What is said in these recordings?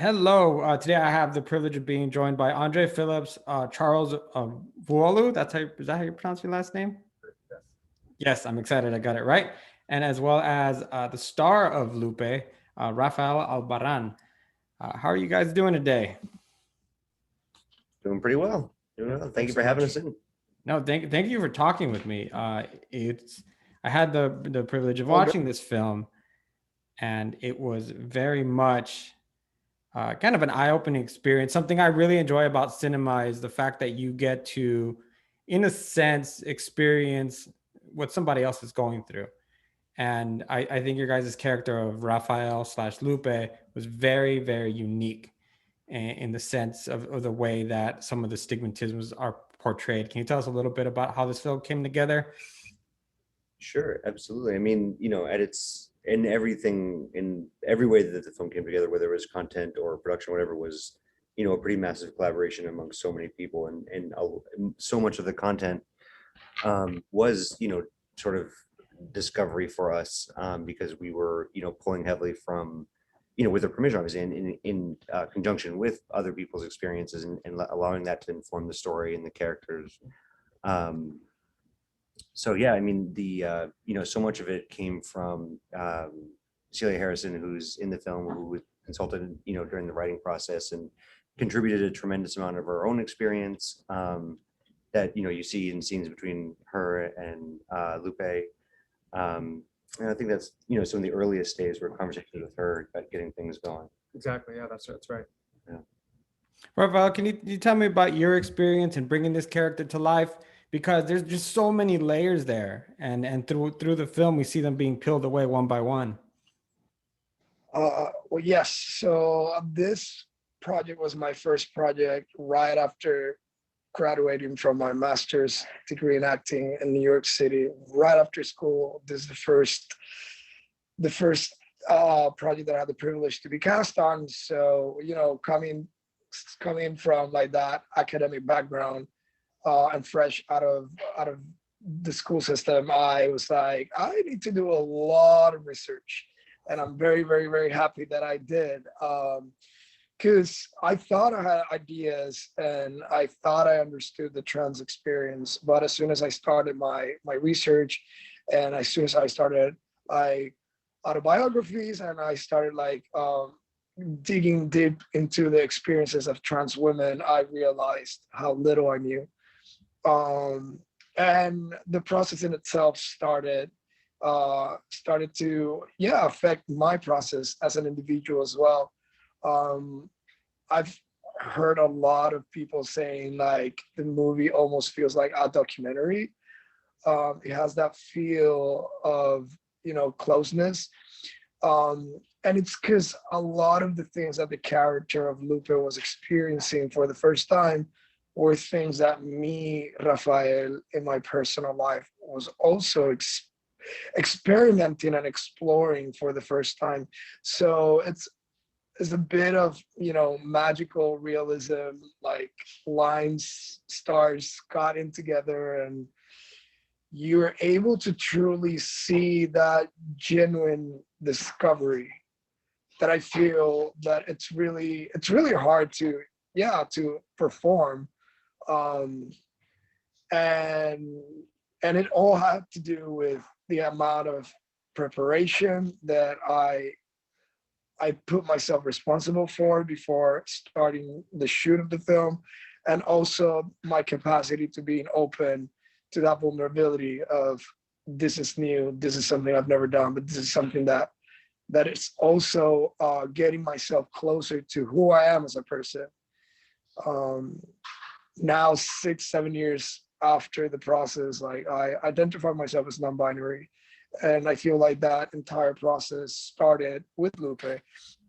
Hello. Today I have the privilege of being joined by Andre Phillips, Charles Vuolo. Is that how you pronounce your last name? Yes, I'm excited. I got it right. And as well as the star of Lupe, Rafael Albarrán. How are you guys doing today? Doing pretty well. Thank you for having us in. No, thank you for talking with me. I had the privilege of watching this film, and it was very much kind of an eye-opening experience. Something I really enjoy about cinema is the fact that you get to, in a sense, experience what somebody else is going through. And I think your guys' character of Rafael slash Lupe was very, very unique in the sense of the way that some of the stigmatisms are portrayed. Can you tell us a little bit about how this film came together? Sure, absolutely. I mean, in every way that the film came together, whether it was content or production, whatever, was, a pretty massive collaboration among so many people, and so much of the content was, sort of discovery for us, because we were, pulling heavily from, with their permission, obviously, and in conjunction with other people's experiences, and allowing that to inform the story and the characters. So yeah, I mean, so much of it came from Celia Harrison, who's in the film, who consulted, during the writing process and contributed a tremendous amount of her own experience, that, you see in scenes between her and Lupe. And I think that's, some of the earliest days were conversations with her about getting things going. Exactly. Yeah, that's right. Yeah. Rafael, can you tell me about your experience in bringing this character to life? Because there's just so many layers there, and through the film we see them being peeled away one by one. Well, yes. So this project was my first project right after graduating from my master's degree in acting in New York City. Right after school, this is the first project that I had the privilege to be cast on. So coming from like that academic background, and fresh out of the school system, I was like, I need to do a lot of research, and I'm very, very, very happy that I did, because I thought I had ideas and I thought I understood the trans experience, but as soon as I started my research, and as soon as I started autobiographies, and I started digging deep into the experiences of trans women, I realized how little I knew. And the process in itself started to affect my process as an individual as well. I've heard a lot of people saying like the movie almost feels like a documentary. It has that feel of closeness, and it's because a lot of the things that the character of Lupe was experiencing for the first time were things that me, Rafael, in my personal life was also experimenting and exploring for the first time. So it's a bit of magical realism, like lines, stars got in together, and you're able to truly see that genuine discovery that I feel that it's really hard to perform. And it all had to do with the amount of preparation that I put myself responsible for before starting the shoot of the film, and also my capacity to being open to that vulnerability of, this is new, this is something I've never done, but this is something that is also getting myself closer to who I am as a person. Now 6-7 years after the process, like I identify myself as non-binary, and I feel like that entire process started with Lupe,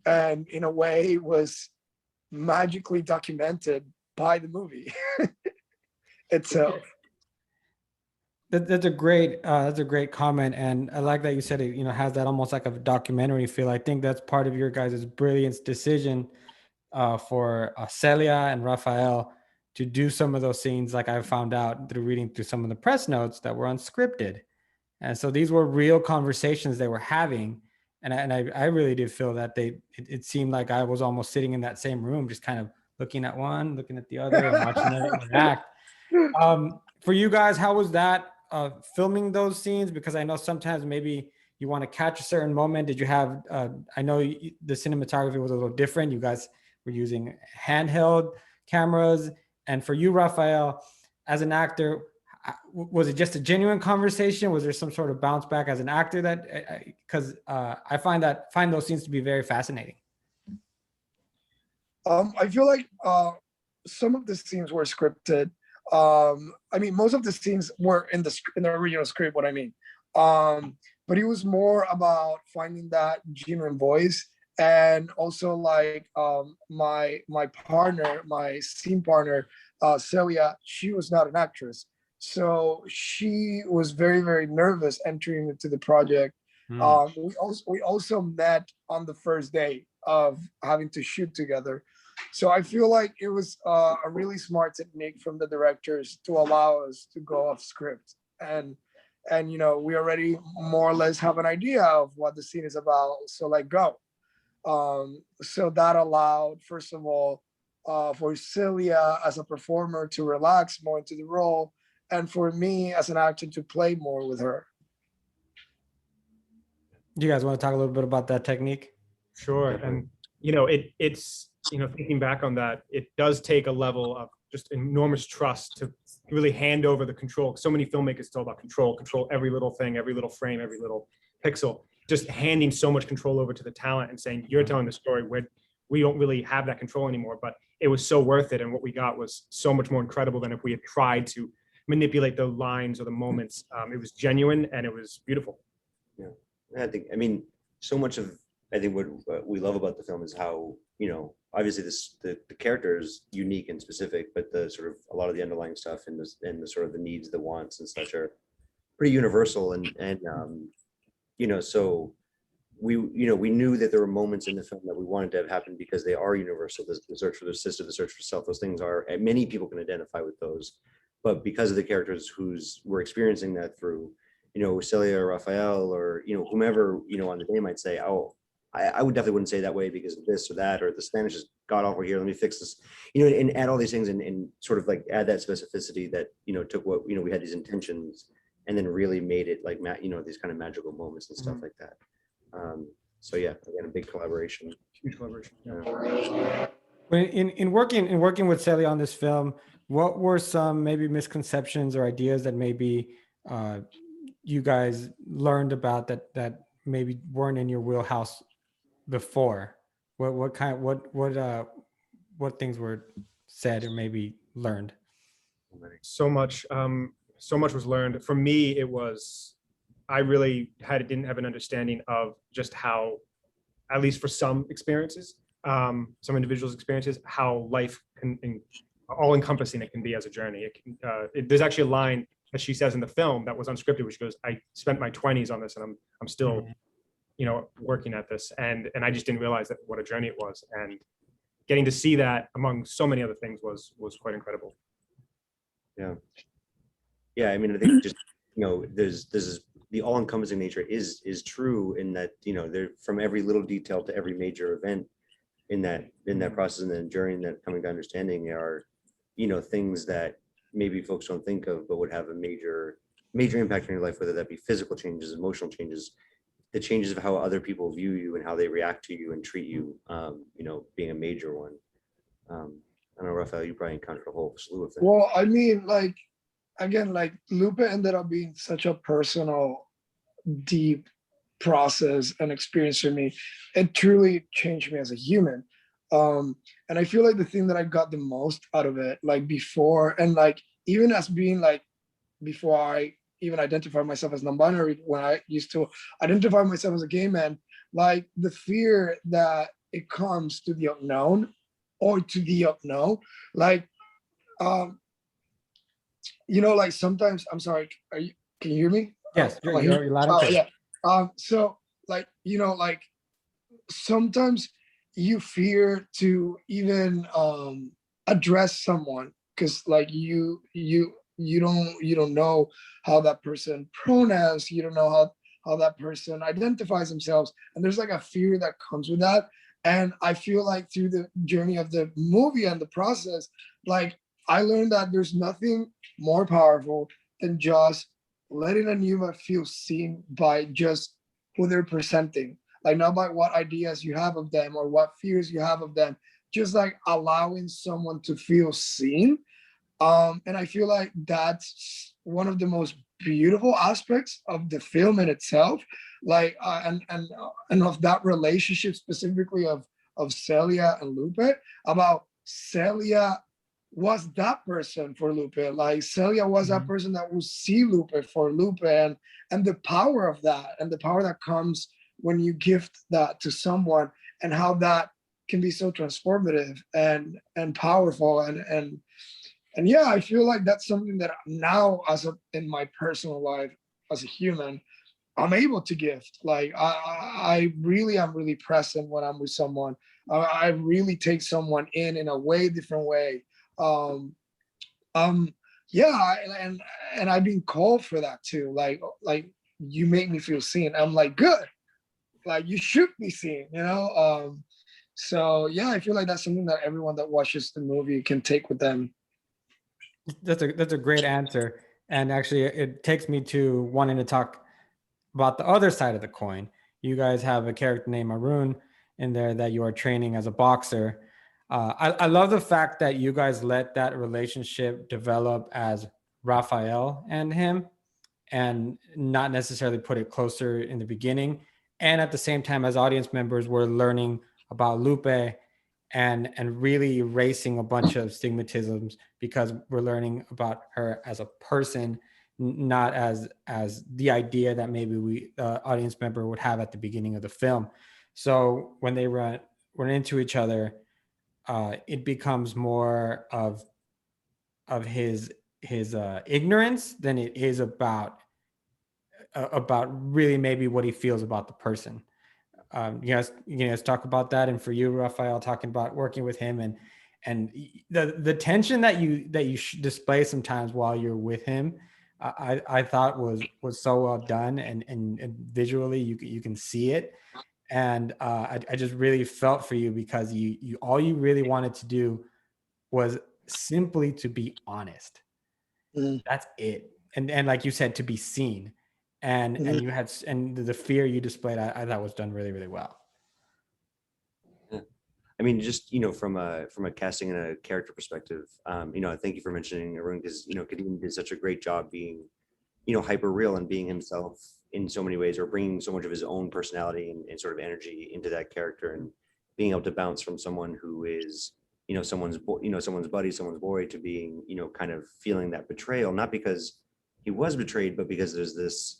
and in a way was magically documented by the movie itself. That's a great comment, and I like that you said it. Has that almost like a documentary feel. I think that's part of your guys' brilliant decision for Celia and Rafael to do some of those scenes, like I found out through reading through some of the press notes, that were unscripted. And so these were real conversations they were having. I really did feel that it seemed like I was almost sitting in that same room, just kind of looking at one, looking at the other, and watching them interact. For you guys, how was that filming those scenes? Because I know sometimes maybe you want to catch a certain moment. Did you have, I know the cinematography was a little different. You guys were using handheld cameras. And for you, Rafael, as an actor, was it just a genuine conversation? Was there some sort of bounce back as an actor that, because I find those scenes to be very fascinating. I feel like some of the scenes were scripted. I mean, most of the scenes were in the original script, what I mean. But it was more about finding that genuine voice. And also like my partner, my scene partner, Celia, she was not an actress. So she was very, very nervous entering into the project. We also met on the first day of having to shoot together. So I feel like it was a really smart technique from the directors to allow us to go off script. And you know, we already more or less have an idea of what the scene is about. So like go. So that allowed, first of all, for Celia as a performer to relax more into the role, and for me as an actor to play more with her. Do you guys want to talk a little bit about that technique? Sure. And, you know, it's, you know, thinking back on that, it does take a level of just enormous trust to really hand over the control. So many filmmakers, it's all about control every little thing, every little frame, every little pixel, just handing so much control over to the talent and saying, you're telling the story, where we don't really have that control anymore, but it was so worth it. And what we got was so much more incredible than if we had tried to manipulate the lines or the moments. It was genuine and it was beautiful. Yeah, I mean, so much of, I think what we love about the film is how, you know, obviously the character is unique and specific, but the sort of a lot of the underlying stuff and the sort of the needs, the wants and such are pretty universal. And you know, so we knew that there were moments in the film that we wanted to have happen because they are universal. The search for the sister, the search for self, those things are, and many people can identify with those. But because of the characters we're experiencing that through, you know, Celia or Rafael or, you know, whomever, you know, on the day might say, oh, I would definitely wouldn't say that way because of this or that, or the Spanish is god awful here, let me fix this, you know, and add all these things and sort of like add that specificity that, you know, took what, you know, we had these intentions and then really made it like, you know, these kind of magical moments and stuff like that. So yeah, again, a big collaboration. Huge collaboration. Yeah. In working with Celia on this film, what were some maybe misconceptions or ideas that maybe you guys learned about that maybe weren't in your wheelhouse before? What things were said or maybe learned? So much was learned. For me, it was, I really didn't have an understanding of just how, at least for some experiences, some individuals' experiences, how life can, all encompassing it can be as a journey. There's actually a line that she says in the film that was unscripted, which goes, I spent my 20s on this and I'm still, you know, working at this. And I just didn't realize that what a journey it was. And getting to see that among so many other things was quite incredible. Yeah. Yeah. I mean, I think just, you know, there's the all-encompassing nature is true in that, you know, there from every little detail to every major event in that process and then during that coming to understanding are, you know, things that maybe folks don't think of, but would have a major impact on your life, whether that be physical changes, emotional changes, the changes of how other people view you and how they react to you and treat you, you know, being a major one. I don't know, Rafael, you probably encountered a whole slew of things. Well, I mean, like, again, like Lupe ended up being such a personal, deep process and experience for me. It truly changed me as a human. And I feel like the thing that I got the most out of it, like before, and like even as being like, before I even identify myself as non-binary, when I used to identify myself as a gay man, like the fear that it comes to the unknown or to the unknown, like, you know, like sometimes, I'm sorry, can you hear me? Yes, you're loud and clear. Yeah. So like, you know, like sometimes you fear to even address someone because like you don't know how that person pronouns, you don't know how that person identifies themselves. And there's like a fear that comes with that. And I feel like through the journey of the movie and the process, like I learned that there's nothing more powerful than just letting a human feel seen by just who they're presenting, like not by what ideas you have of them or what fears you have of them, just like allowing someone to feel seen. And I feel like that's one of the most beautiful aspects of the film in itself, like and of that relationship specifically of Celia and Lupe, about Celia was that person for Lupe. Like Celia was that person that would see Lupe for Lupe, and the power of that, and the power that comes when you gift that to someone, and how that can be so transformative and powerful, and yeah, I feel like that's something that now, in my personal life as a human, I'm able to gift. Like I really am really present when I'm with someone. I really take someone in a way different way. Um, yeah, and I've been called for that too. Like you make me feel seen. I'm like, good. Like you should be seen, you know. So yeah, I feel like that's something that everyone that watches the movie can take with them. That's a great answer. And actually it takes me to wanting to talk about the other side of the coin. You guys have a character named Arun in there that you are training as a boxer. I love the fact that you guys let that relationship develop as Rafael and him, and not necessarily put it closer in the beginning. And at the same time, as audience members, we're learning about Lupe and really erasing a bunch of stigmatisms, because we're learning about her as a person, not as the idea that maybe we audience member would have at the beginning of the film. So when they run into each other, it becomes more of his ignorance than it is about really maybe what he feels about the person. You guys talk about that, and for you, Rafael, talking about working with him and the tension that you display sometimes while you're with him, I thought was so well done, and visually you can see it, and I just really felt for you, because you all you really wanted to do was simply to be honest. Mm. That's it. And like you said, to be seen, and you had, and the fear you displayed, I thought was done really, really well. I mean, just from a casting and a character perspective, thank you for mentioning Arun, because Kadeem did such a great job being, hyper real and being himself in so many ways, or bringing so much of his own personality and sort of energy into that character, and being able to bounce from someone who is, someone's buddy, someone's boy, to being, kind of feeling that betrayal, not because he was betrayed, but because there's this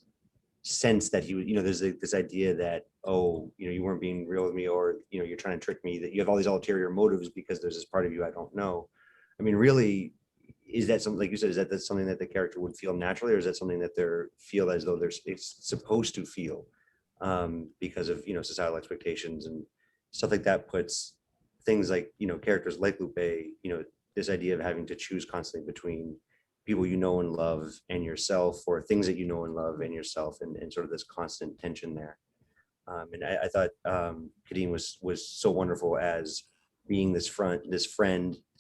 sense that he would, there's this idea that, oh, you weren't being real with me, or you're trying to trick me, that you have all these ulterior motives because there's this part of you I don't know. I mean, really, is that something, like you said, is that something that the character would feel naturally, or is that something that they're feel as though it's supposed to feel, because of societal expectations and stuff like that, puts things like characters like Lupe, this idea of having to choose constantly between people you know and love and yourself, or things that you know and love and yourself, and sort of this constant tension there. And I thought Kadeem was so wonderful as being this friend, this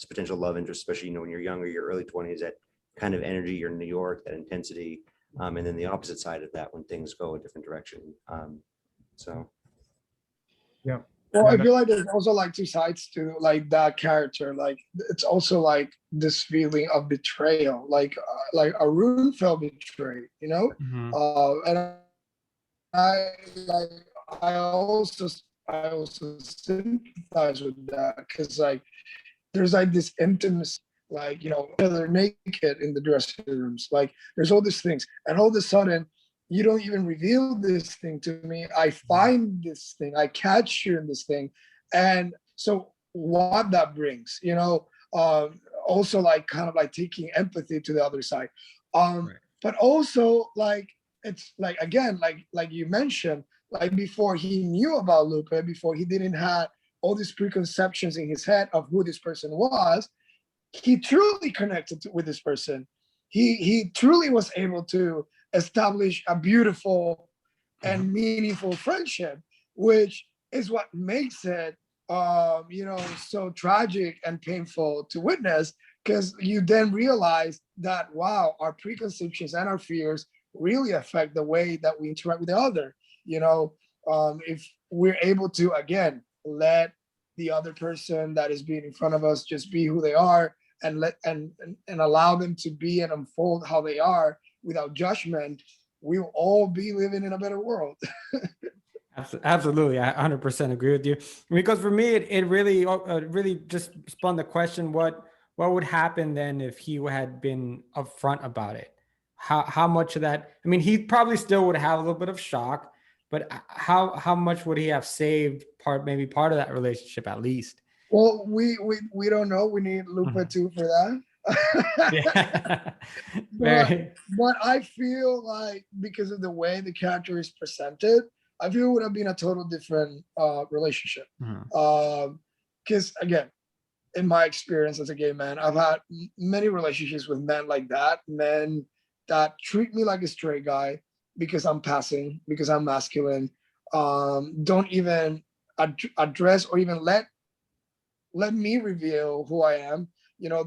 potential love interest, especially when you're younger, your early 20s, that kind of energy, you're in New York, that intensity, and then the opposite side of that when things go a different direction. So Yeah. Well, I feel like there's also like two sides to like that character. Like it's also like this feeling of betrayal. Like Arun felt betrayed, Mm-hmm. And I like I also sympathize with that, because like there's like this intimacy, like they're naked in the dressing rooms. Like there's all these things, and all of a sudden you don't even reveal this thing to me. I find this thing, I catch you in this thing. And so what that brings, also like kind of like taking empathy to the other side. Right. But also like, it's like, again, like you mentioned, like before he knew about Lupe, before he didn't have all these preconceptions in his head of who this person was, he truly connected with this person. He truly was able to establish a beautiful and meaningful friendship, which is what makes it, so tragic and painful to witness, because you then realize that, wow, our preconceptions and our fears really affect the way that we interact with the other. If we're able to, again, let the other person that is being in front of us just be who they are, and allow them to be and unfold how they are without judgment, we'll all be living in a better world. Absolutely, I 100% agree with you. Because for me, it really just spun the question: what would happen then if he had been upfront about it? How much of that? I mean, he probably still would have a little bit of shock, but how much would he have saved maybe part of that relationship at least? Well, we don't know. We need Lupe too for that. Yeah. but I feel like, because of the way the character is presented, I feel it would have been a total different relationship. Because again, in my experience as a gay man, I've had many relationships with men like that, men that treat me like a straight guy because I'm passing, because I'm masculine, don't even address or even let me reveal who I am.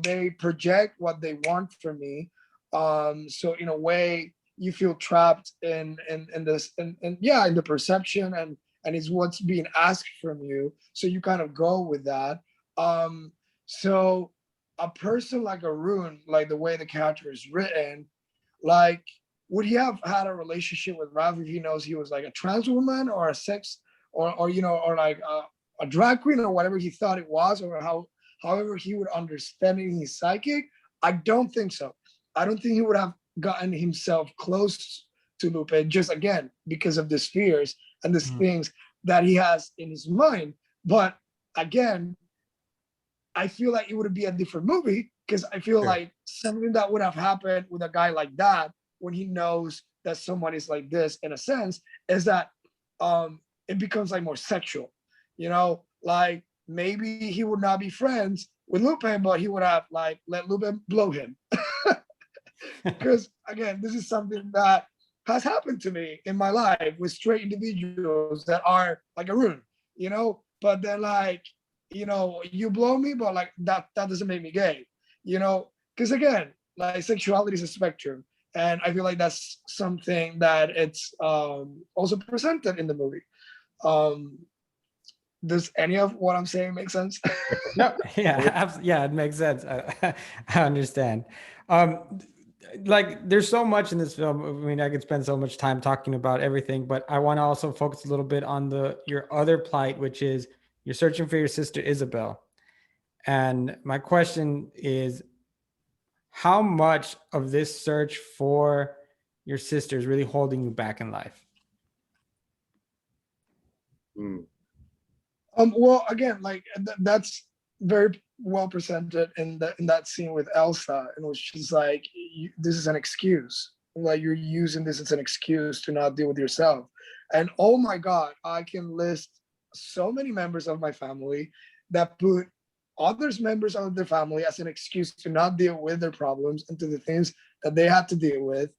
They project what they want from me. So in a way, you feel trapped in this, in the perception, and it's what's being asked from you. So you kind of go with that. So a person like Arun, like the way the character is written, like, would he have had a relationship with Ralph if he knows he was like a trans woman or a sex, or like a drag queen, or whatever he thought it was, or however he would understand it in his psychic? I don't think so. I don't think he would have gotten himself close to Lupe, just again because of these fears and these things that he has in his mind. But again, I feel like it would be a different movie, because I feel like something that would have happened with a guy like that, when he knows that someone is like this, in a sense, is that it becomes like more sexual. Like maybe he would not be friends with Lupe, but he would have like let Lupe blow him. Because again, this is something that has happened to me in my life with straight individuals that are like Arun, but then like, you blow me, but like that doesn't make me gay, because again, like sexuality is a spectrum. And I feel like that's something that it's also presented in the movie. Does any of what I'm saying make sense? No, yeah, it makes sense. I understand. Like, there's so much in this film. I mean, I could spend so much time talking about everything, but I want to also focus a little bit on your other plight, which is you're searching for your sister Isabel. And my question is, how much of this search for your sister is really holding you back in life? Well, again, like that's very well presented in that scene with Elsa, in which she's like, "This is an excuse. Like you're using this as an excuse to not deal with yourself." And oh my God, I can list so many members of my family that put others members of their family as an excuse to not deal with their problems and to the things that they had to deal with.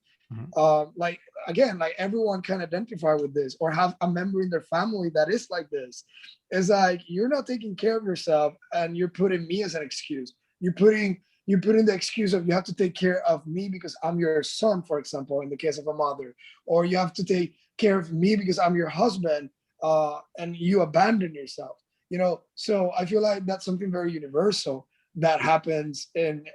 Like again, like everyone can identify with this or have a member in their family that is like this. It's like, you're not taking care of yourself and you're putting me as an excuse. You're putting the excuse of, you have to take care of me because I'm your son, for example, in the case of a mother, or you have to take care of me because I'm your husband, and you abandon yourself. So I feel like that's something very universal that happens in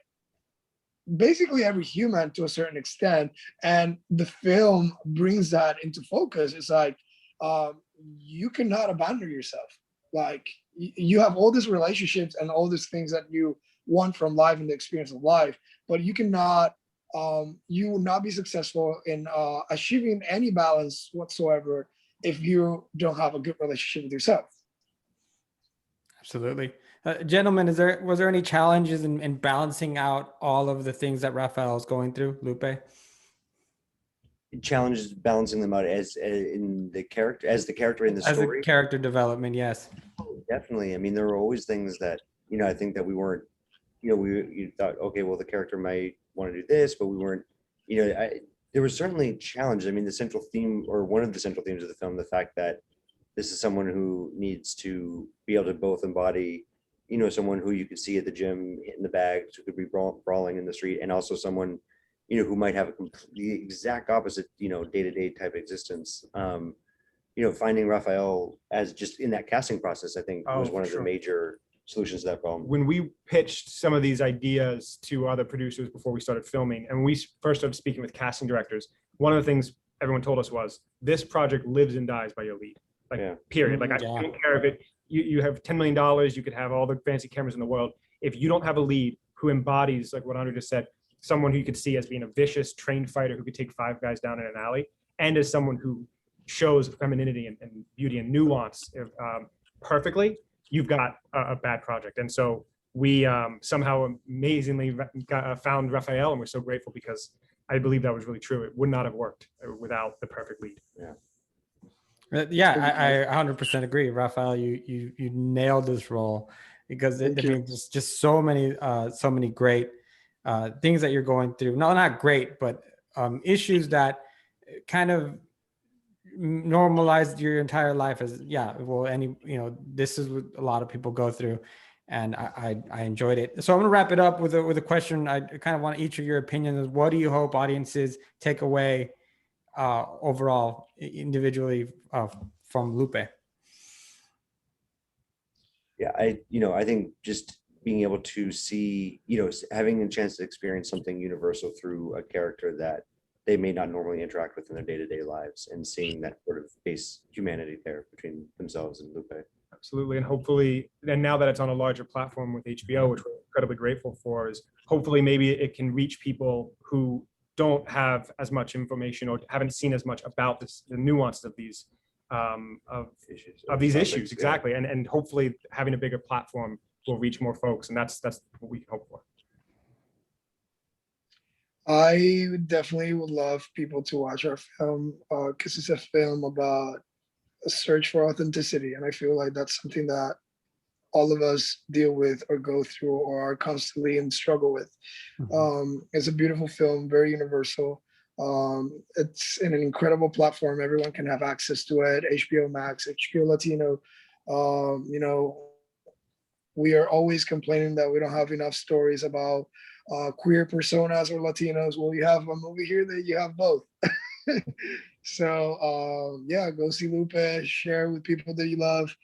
basically every human to a certain extent, and the film brings that into focus. It's like, you cannot abandon yourself. Like you have all these relationships and all these things that you want from life and the experience of life, but you cannot, you will not be successful in achieving any balance whatsoever if you don't have a good relationship with yourself. Absolutely. Gentlemen, was there any challenges in balancing out all of the things that Rafael is going through, Lupe? Challenges balancing them out as in the character, as the character in the story. As a character development, yes. Definitely. I mean, there were always things that, I think that we weren't, you thought, okay, well, the character might want to do this, but we weren't, there was certainly challenges. I mean, the central theme, or one of the central themes of the film, the fact that this is someone who needs to be able to both embody, someone who you could see at the gym hitting the bags, who could be brawling in the street, and also someone, who might have the exact opposite, day-to-day type existence. Finding Rafael as just in that casting process, I think was one of the major solutions to that problem. When we pitched some of these ideas to other producers before we started filming, and we first started speaking with casting directors, one of the things everyone told us was, this project lives and dies by your lead. Period. Like, I don't care if it, you have $10 million, you could have all the fancy cameras in the world. If you don't have a lead who embodies, like what Andrew just said, someone who you could see as being a vicious, trained fighter who could take 5 guys down in an alley, and as someone who shows femininity and beauty and nuance perfectly, you've got a bad project. And so we somehow amazingly found Rafael, and we're so grateful, because I believe that was really true. It would not have worked without the perfect lead. Yeah, I 100% agree. Rafael, you nailed this role, because I mean, just so many great things that you're going through. No, not great, but issues that kind of normalized your entire life as, this is what a lot of people go through, and I enjoyed it. So I'm gonna wrap it up with a question. I kind of want each of your opinions. What do you hope audiences take away overall, individually, from Lupe? Yeah, I think just being able to see, having a chance to experience something universal through a character that they may not normally interact with in their day-to-day lives, and seeing that sort of base humanity there between themselves and Lupe. Absolutely. And hopefully, and now that it's on a larger platform with HBO, which we're incredibly grateful for, is hopefully maybe it can reach people who don't have as much information or haven't seen as much about the nuances of these issues. Exactly. And hopefully having a bigger platform will reach more folks. And that's what we hope for. I definitely would love people to watch our film, because it's a film about a search for authenticity. And I feel like that's something that all of us deal with or go through or are constantly in struggle with. It's a beautiful film, very universal. It's in an incredible platform. Everyone can have access to it. HBO Max, HBO Latino. We are always complaining that we don't have enough stories about queer personas or Latinos. Well, you have a movie here that you have both. So go see Lupe, share with people that you love,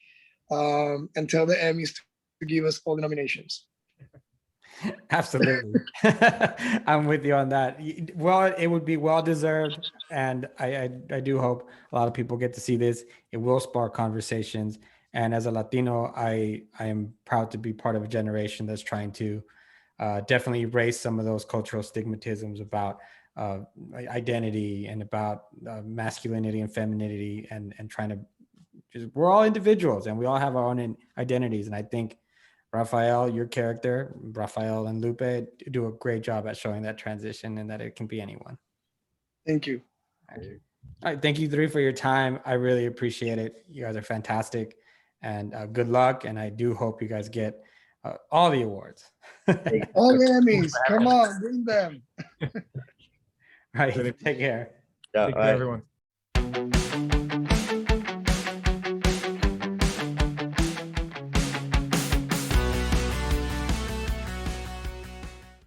and tell the Emmys to give us all the nominations. Absolutely. I'm with you on that. Well, it would be well deserved, and I do hope a lot of people get to see this. It will spark conversations, and as a Latino, I am proud to be part of a generation that's trying to definitely erase some of those cultural stigmatisms about identity and about masculinity and femininity, and trying to we're all individuals and we all have our own identities. And I think Rafael, your character, Rafael and Lupe, do a great job at showing that transition, and that it can be anyone. Thank you. All right, thank you three for your time. I really appreciate it. You guys are fantastic, and good luck. And I do hope you guys get all the awards. All the Emmys, come on, bring them. All right, take care. Thank you, everyone.